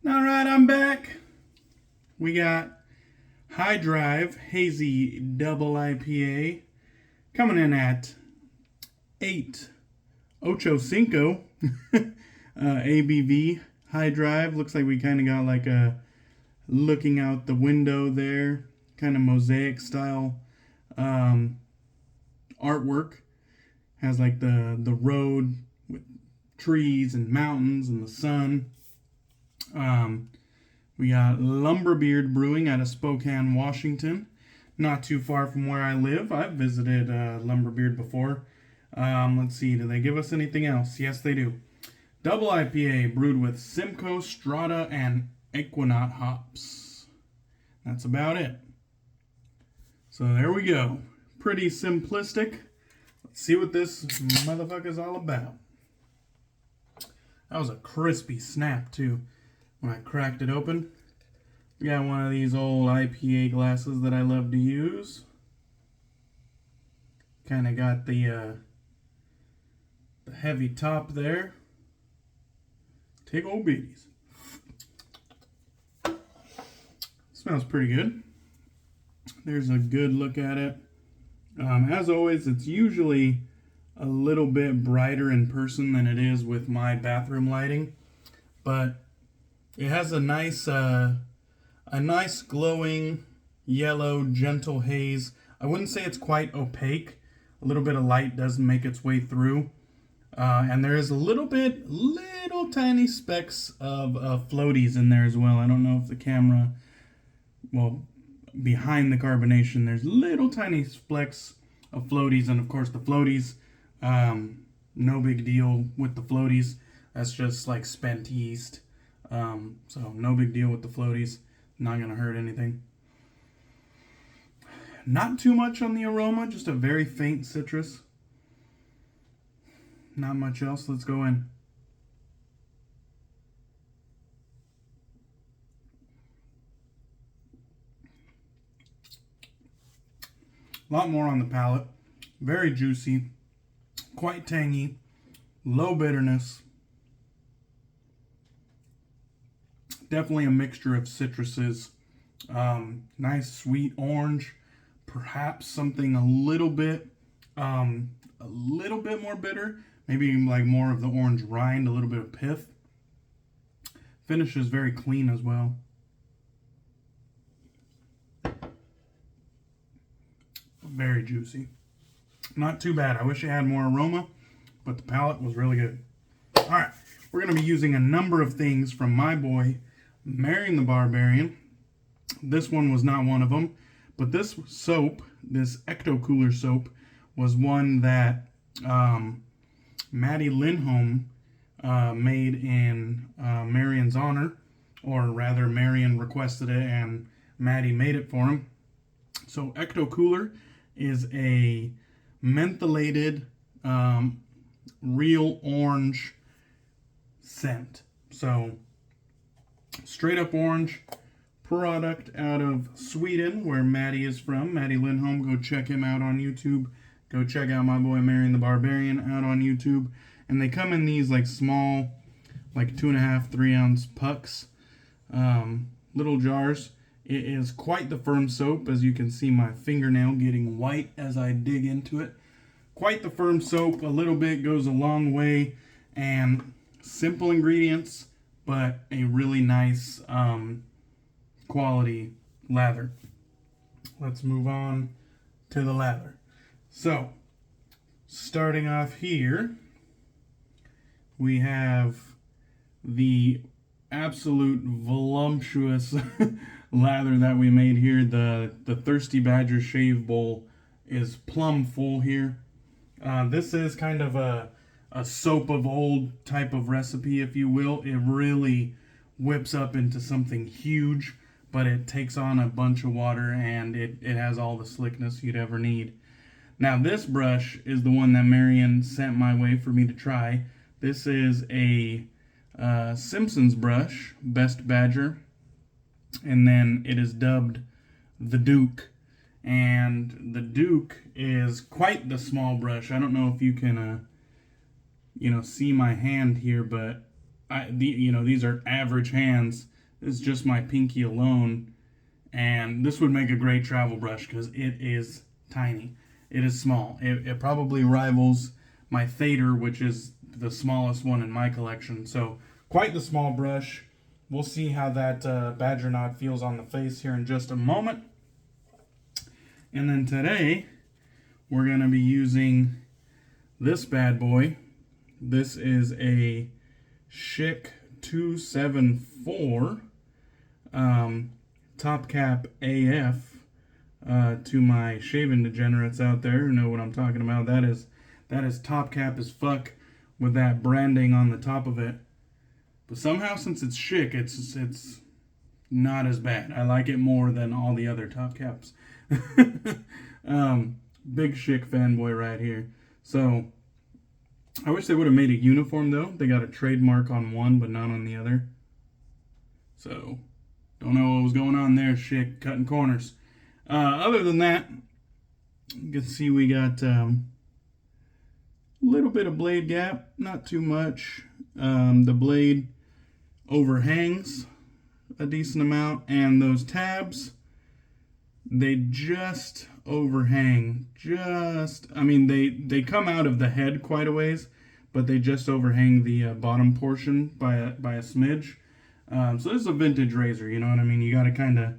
All right, I'm back. We got High Drive Hazy Double IPA coming in at 8.85 ABV. High Drive looks like we kind of got like a looking out the window there, kind of mosaic style artwork. Has like the road with trees and mountains and the sun. We got Lumberbeard Brewing out of Spokane, Washington. Not too far from where I live. I've visited Lumberbeard before. Let's see, do they give us anything else? Yes, they do. Double IPA brewed with Simcoe, Strata, and Equinox hops. That's about it. So there we go. Pretty simplistic. Let's see what this motherfucker's all about. That was a crispy snap, too, when I cracked it open. We got one of these old IPA glasses that I love to use. Kind of got the heavy top there. Take old biddies. Smells pretty good. There's a good look at it. As always, it's usually a little bit brighter in person than it is with my bathroom lighting, but it has a nice glowing yellow gentle haze. I wouldn't say it's quite opaque. A little bit of light does make its way through, and there is little tiny specks of floaties in there as well. I don't know if the camera, well, behind the carbonation, there's little tiny specks of floaties, and of course the floaties, no big deal with the floaties. That's just like spent yeast, so no big deal with the floaties. Not gonna hurt anything. Not too much on the aroma, just a very faint citrus. Not much else. Let's go in. A lot more on the palate. Very juicy, quite tangy, low bitterness. Definitely a mixture of citruses. Nice sweet orange, perhaps something a little bit more bitter. Maybe like more of the orange rind, a little bit of pith. Finish is very clean as well. Very juicy. Not too bad. I wish it had more aroma, but the palate was really good. Alright, we're going to be using a number of things from my boy, Marion the Barbarian. This one was not one of them, but this soap, this Ecto Cooler soap, was one that Matti Lindholm made in Marion's honor, or rather Marion requested it and Matti made it for him. So Ecto Cooler is a mentholated real orange scent. So straight up orange, product out of Sweden, where Matti is from. Matti Lindholm, go check him out on YouTube. Go check out my boy Marion the Barbarian out on YouTube. And they come in these like small, like 2.5, 3 ounce pucks, little jars. It is quite the firm soap, as you can see my fingernail getting white as I dig into it. Quite the firm soap, a little bit goes a long way, and simple ingredients, but a really nice quality lather. Let's move on to the lather. So, starting off here, we have the absolute voluptuous lather that we made here. The Thirsty Badger shave bowl is plumb full here. This is kind of a soap of old type of recipe, if you will. It really whips up into something huge, but it takes on a bunch of water, and it has all the slickness you'd ever need. Now this brush is the one that Marion sent my way for me to try. This is a Simpson's brush, Best Badger, and then it is dubbed the Duke. And the Duke is quite the small brush. I don't know if you can, see my hand here, but these are average hands. is just my pinky alone. And this would make a great travel brush because it is tiny. It is small. It probably rivals my Thader, which is the smallest one in my collection. So quite the small brush. We'll see how that badger knot feels on the face here in just a moment. And then today, we're going to be using this bad boy. This is a Schick 274 Top Cap AF to my shaving degenerates out there who know what I'm talking about. That is top cap as fuck with that branding on the top of it. But somehow, since it's Schick, it's not as bad. I like it more than all the other top caps. Big Schick fanboy right here. So I wish they would have made a uniform though. They got a trademark on one, but not on the other. So don't know what was going on there, Schick, cutting corners. Other than that, you can see we got a little bit of blade gap, not too much. The blade overhangs a decent amount, and those tabs, they just overhang. I mean, they come out of the head quite a ways, but they just overhang the bottom portion by a smidge. So this is a vintage razor, you know what I mean? You got to kind of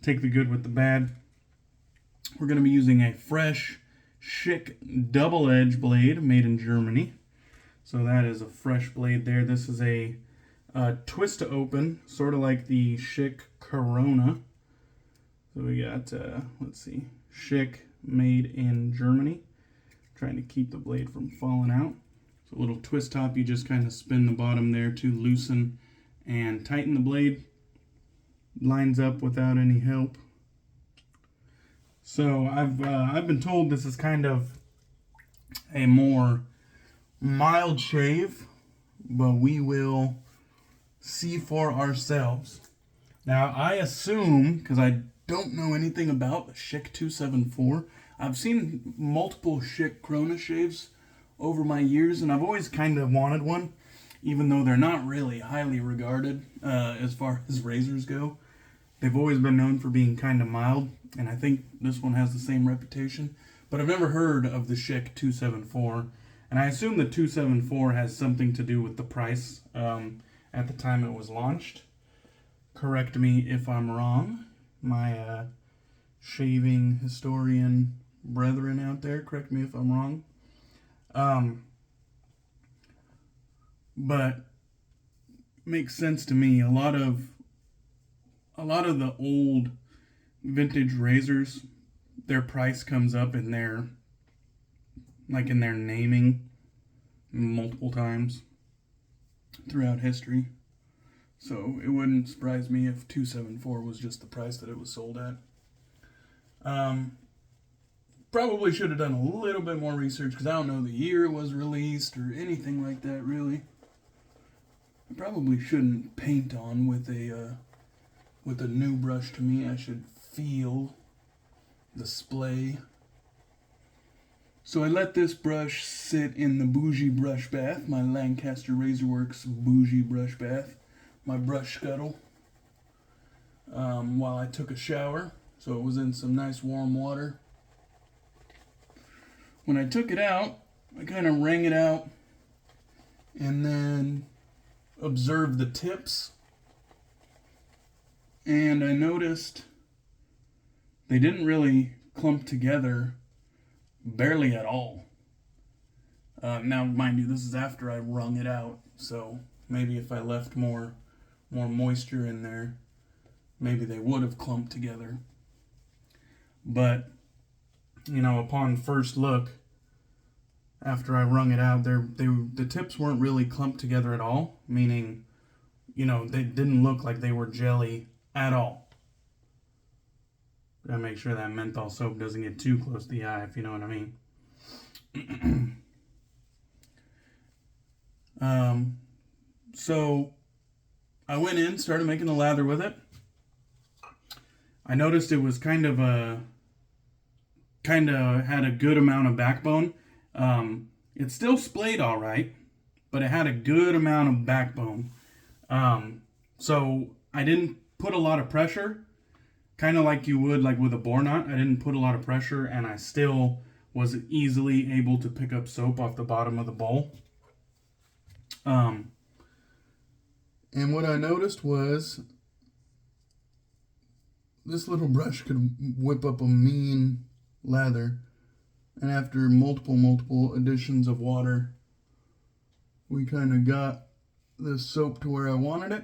take the good with the bad. We're going to be using a fresh Schick double edge blade made in Germany. So that is a fresh blade there. This is a twist to open, sort of like the Schick Corona. So we got, let's see, Schick made in Germany. Trying to keep the blade from falling out. So a little twist top, you just kind of spin the bottom there to loosen and tighten the blade. Lines up without any help. So I've been told this is kind of a more mild shave, but we will see for ourselves. Now I assume, because I don't know anything about the Schick 274, I've seen multiple Schick Corona shaves over my years, and I've always kind of wanted one, even though they're not really highly regarded as far as razors go. They've always been known for being kind of mild, and I think this one has the same reputation. But I've never heard of the Schick 274, and I assume the 274 has something to do with the price at the time it was launched. Correct me if I'm wrong. My shaving historian brethren out there, correct me if I'm wrong. But makes sense to me. A lot of the old vintage razors, their price comes up in their naming multiple times throughout history. So it wouldn't surprise me if 274 was just the price that it was sold at. Probably should have done a little bit more research because I don't know the year it was released or anything like that really. I probably shouldn't paint on with a new brush. To me, I should feel the splay. So I let this brush sit in the bougie brush bath, my Lancaster Razorworks bougie brush bath, my brush scuttle, while I took a shower. So it was in some nice warm water. When I took it out, I kind of wrung it out and then observed the tips. And I noticed they didn't really clump together barely at all. Now, mind you, this is after I wrung it out, so maybe if I left more moisture in there, maybe they would have clumped together. But, you know, upon first look, after I wrung it out, the tips weren't really clumped together at all, meaning, you know, they didn't look like they were jelly at all. Gotta make sure that menthol soap doesn't get too close to the eye, if you know what I mean. So I went in, started making the lather with it. I noticed it was kind of had a good amount of backbone. It still splayed all right, but it had a good amount of backbone. So I didn't put a lot of pressure, kind of like you would like with a bore knot. I didn't put a lot of pressure, and I still was easily able to pick up soap off the bottom of the bowl. And what I noticed was this little brush could whip up a mean lather. And after multiple additions of water, we kind of got the soap to where I wanted it.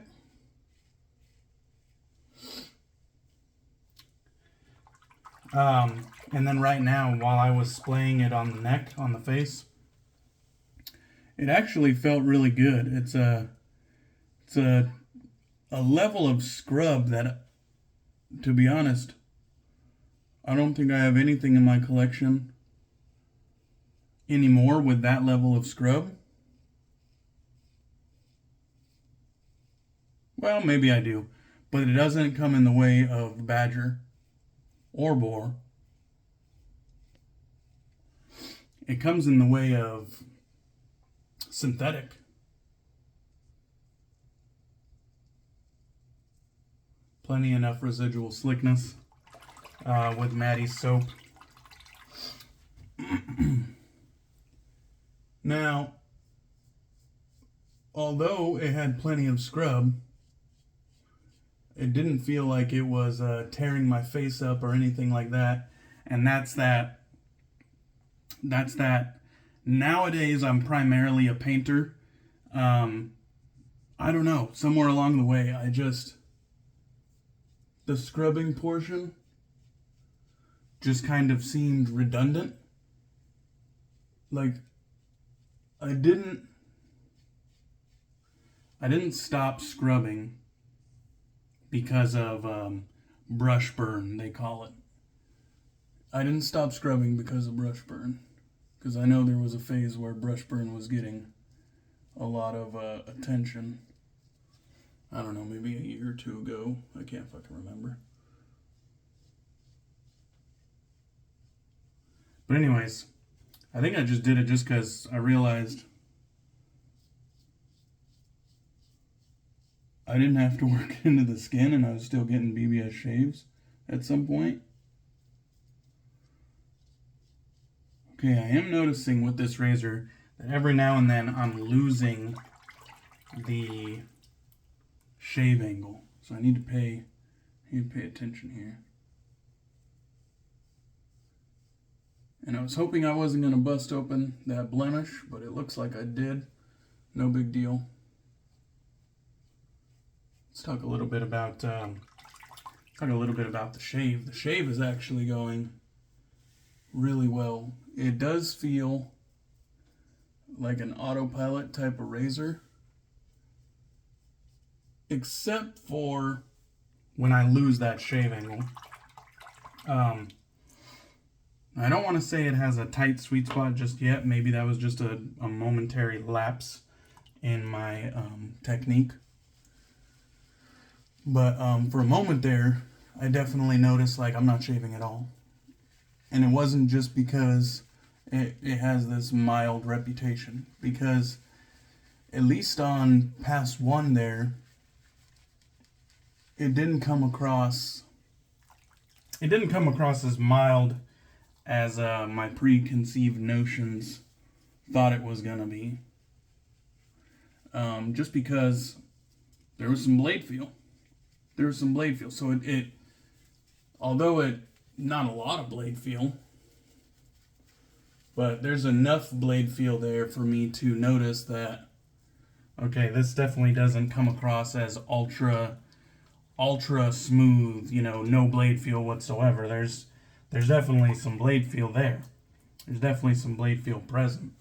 And then right now, while I was splaying it on the neck, on the face, it actually felt really good. It's a level of scrub that, to be honest, I don't think I have anything in my collection anymore with that level of scrub. Well, maybe I do, but it doesn't come in the way of Badger or Boar. It comes in the way of synthetic. Plenty enough residual slickness with Matti's soap. Now, although it had plenty of scrub, it didn't feel like it was tearing my face up or anything like that. And that's that. Nowadays, I'm primarily a painter. I don't know. Somewhere along the way, the scrubbing portion just kind of seemed redundant. Like, I didn't stop scrubbing because of brush burn, they call it. I didn't stop scrubbing because of brush burn, because I know there was a phase where brush burn was getting a lot of attention. I don't know, maybe a year or two ago. I can't fucking remember. But anyways, I think I just did it just because I realized I didn't have to work into the skin and I was still getting BBS shaves at some point. Okay, I am noticing with this razor that every now and then I'm losing the shave angle. So I need to pay attention here. And I was hoping I wasn't going to bust open that blemish, but it looks like I did. No big deal. Let's talk a little bit about the shave. The shave is actually going really well. It does feel like an autopilot type of razor, except for when I lose that shave angle. I don't want to say it has a tight sweet spot just yet. Maybe that was just a momentary lapse in my technique. But for a moment there, I definitely noticed like I'm not shaving at all. And it wasn't just because it has this mild reputation. Because at least on pass one there, it didn't come across as mild as my preconceived notions thought it was gonna be. Just because there was some blade feel. So it although it not a lot of blade feel, but there's enough blade feel there for me to notice that, okay, this definitely doesn't come across as ultra smooth, no blade feel whatsoever. There's definitely some blade feel there. There's definitely some blade feel present.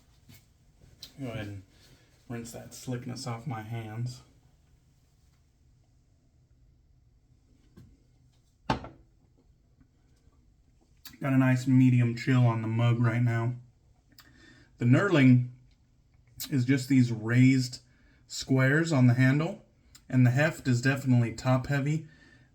Go ahead and rinse that slickness off my hands. Got a nice medium chill on the mug right now. The knurling is just these raised squares on the handle, and the heft is definitely top heavy,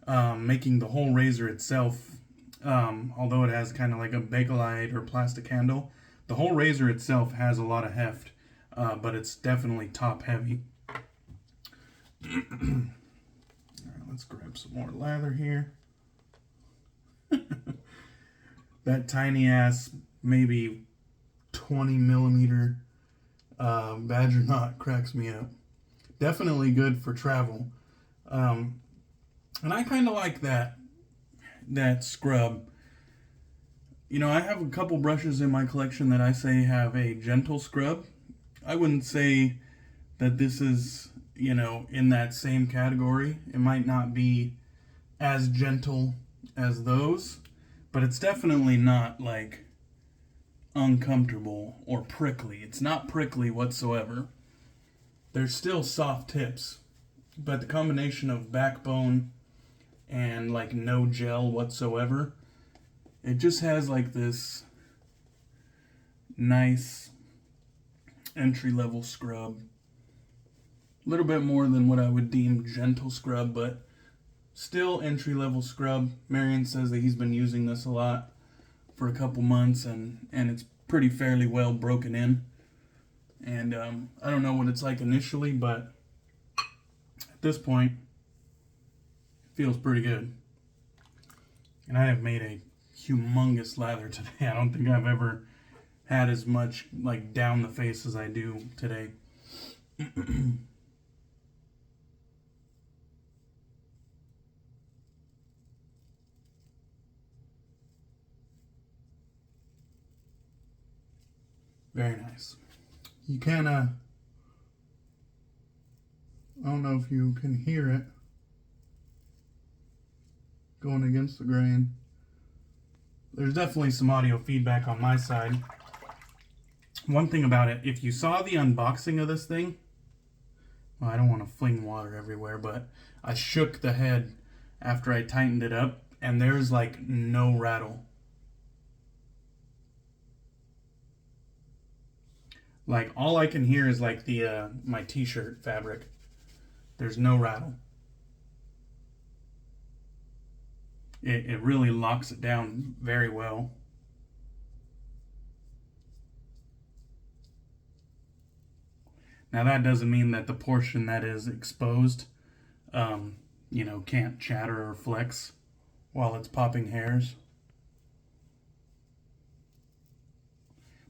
making the whole razor itself, although it has kind of like a bakelite or plastic handle, the whole razor itself has a lot of heft, but it's definitely top heavy. Alright, Let's grab some more lather here. That tiny ass, maybe 20 millimeter badger knot cracks me up. Definitely good for travel. And I kind of like that scrub. You know, I have a couple brushes in my collection that I say have a gentle scrub. I wouldn't say that this is, you know, in that same category. It might not be as gentle as those, but it's definitely not like uncomfortable or prickly. It's not prickly whatsoever. There's still soft tips, but the combination of backbone and like no gel whatsoever, it just has like this nice entry-level scrub. A little bit more than what I would deem gentle scrub, but still entry-level scrub. Marion says that he's been using this a lot for a couple months, and it's pretty fairly well broken in. And I don't know what it's like initially, but at this point, it feels pretty good. And I have made a humongous lather today. I don't think I've ever had as much like down the face as I do today. Very nice. You can, I don't know if you can hear it going against the grain. There's definitely some audio feedback on my side. One thing about it, if you saw the unboxing of this thing, well, I don't want to fling water everywhere, but I shook the head after I tightened it up, and there's like no rattle. Like, all I can hear is like the my t-shirt fabric. There's no rattle. It really locks it down very well. Now that doesn't mean that the portion that is exposed, you know, can't chatter or flex while it's popping hairs.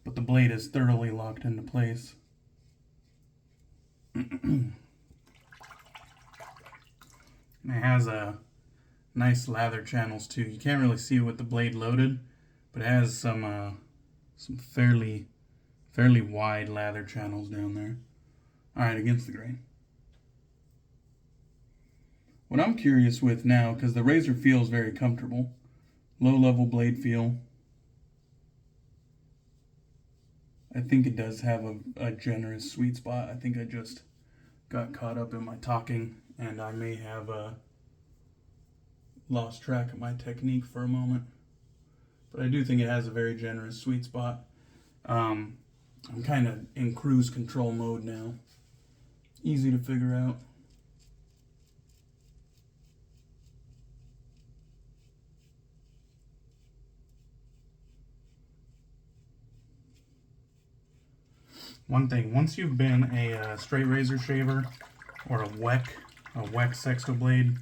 But the blade is thoroughly locked into place. And it has a nice lather channels too. You can't really see it with the blade loaded, but it has some fairly wide lather channels down there. All right, against the grain. What I'm curious with now, because the razor feels very comfortable, low level blade feel. I think it does have a generous sweet spot. I think I just got caught up in my talking, and I may have lost track of my technique for a moment. But I do think it has a very generous sweet spot. I'm kind of in cruise control mode now. Easy to figure out. One thing, once you've been a straight razor shaver or a Weck Sexto blade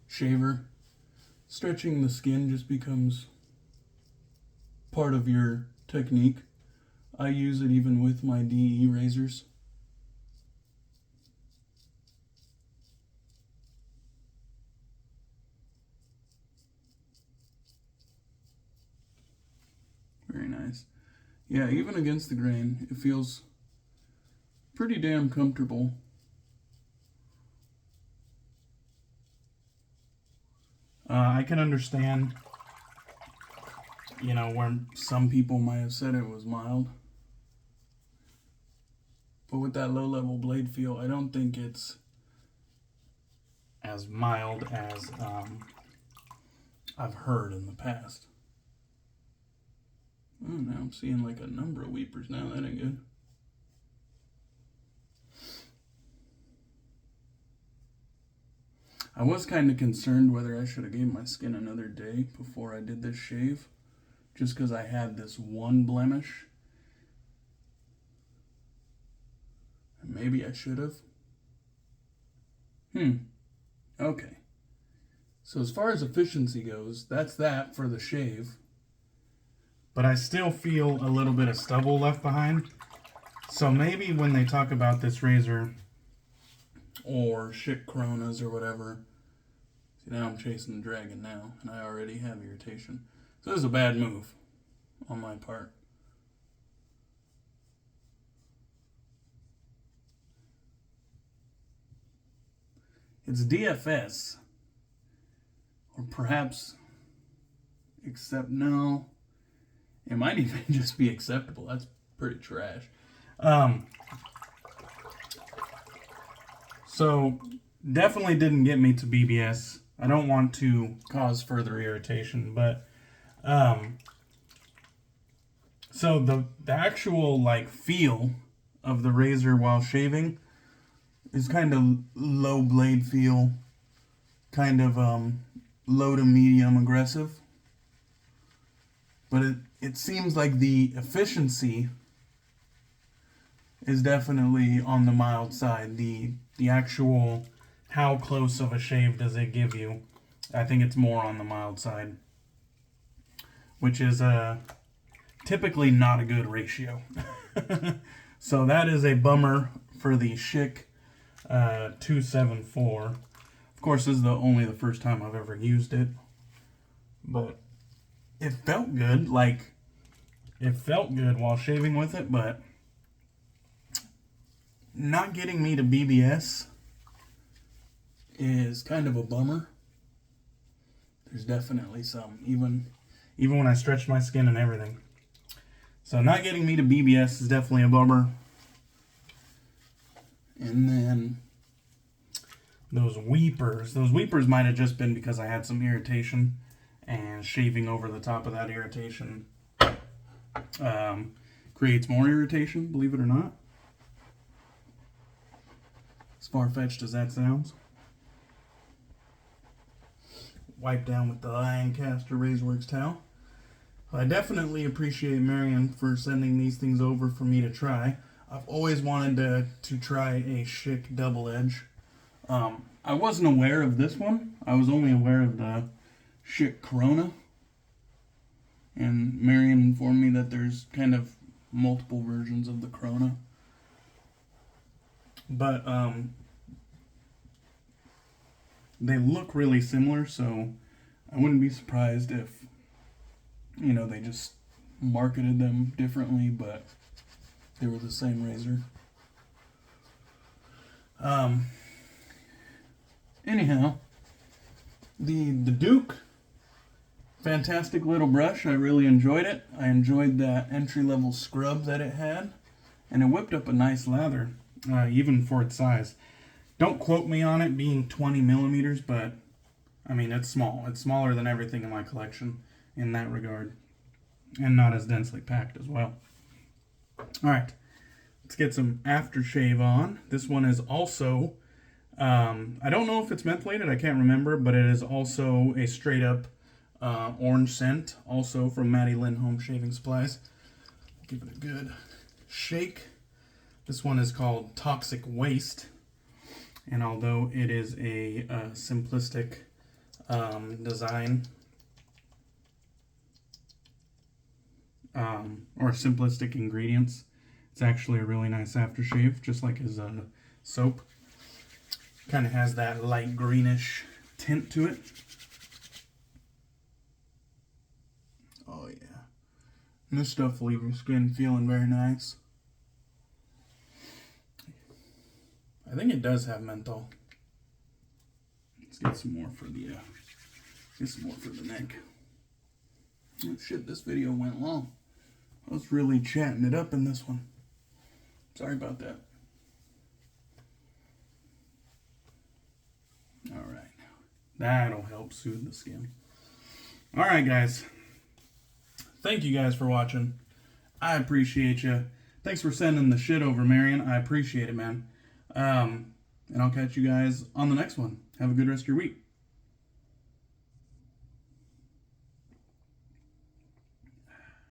shaver, stretching the skin just becomes part of your technique. I use it even with my DE razors. Very nice. Yeah, even against the grain, it feels pretty damn comfortable. I can understand, you know, where some people might have said it was mild. But with that low-level blade feel, I don't think it's as mild as I've heard in the past. Oh, now I'm seeing like a number of weepers now. That ain't good. I was kind of concerned whether I should have gave my skin another day before I did this shave, just because I had this one blemish. And maybe I should have. Okay. So as far as efficiency goes, that's that for the shave. But I still feel a little bit of stubble left behind. So maybe when they talk about this razor, or Schick Coronas or whatever. See, now I'm chasing the dragon now, and I already have irritation. So this is a bad move on my part. It's DFS. Or perhaps, except no. It might even just be acceptable. That's pretty trash. So, definitely didn't get me to BBS. I don't want to cause further irritation, but so the actual like feel of the razor while shaving is kind of low blade feel, kind of low to medium aggressive. But it seems like the efficiency is definitely on the mild side. The actual how close of a shave does it give you, I think it's more on the mild side, which is typically not a good ratio. So that is a bummer for the Schick 274. Of course, this is only the first time I've ever used it, but it felt good. Like, it felt good while shaving with it, but not getting me to BBS is kind of a bummer. There's definitely some, even when I stretched my skin and everything. So not getting me to BBS is definitely a bummer. And then those weepers might have just been because I had some irritation, and shaving over the top of that irritation creates more irritation, believe it or not. As far-fetched as that sounds. Wipe down with the Lancaster Razorworks towel. I definitely appreciate Marion for sending these things over for me to try. I've always wanted to try a Schick double edge. I wasn't aware of this one. I was only aware of the Schick Corona. And Marion informed me that there's kind of multiple versions of the Corona. But they look really similar, so I wouldn't be surprised if, you know, they just marketed them differently, but they were the same razor. Anyhow, the Duke, fantastic little brush. I really enjoyed it. I enjoyed that entry-level scrub that it had, and it whipped up a nice lather, even for its size. Don't quote me on it being 20 millimeters, but I mean, it's small. It's smaller than everything in my collection in that regard, and not as densely packed as well. All right, let's get some aftershave on. This one is also, I don't know if it's mentholated, I can't remember, but it is also a straight up orange scent, also from Matti Lindholm Shaving Supplies. Give it a good shake. This one is called Toxic Waste, and although it is a simplistic design, or simplistic ingredients, it's actually a really nice aftershave, just like his soap. Kind of has that light greenish tint to it. Oh yeah. And this stuff will leave your skin feeling very nice. I think it does have menthol. Let's get some more for the neck. Oh shit, this video went long. I was really chatting it up in this one. Sorry about that. Alright. That'll help soothe the skin. Alright, guys. Thank you guys for watching. I appreciate you. Thanks for sending the shit over, Marion. I appreciate it, man. And I'll catch you guys on the next one. Have a good rest of your week.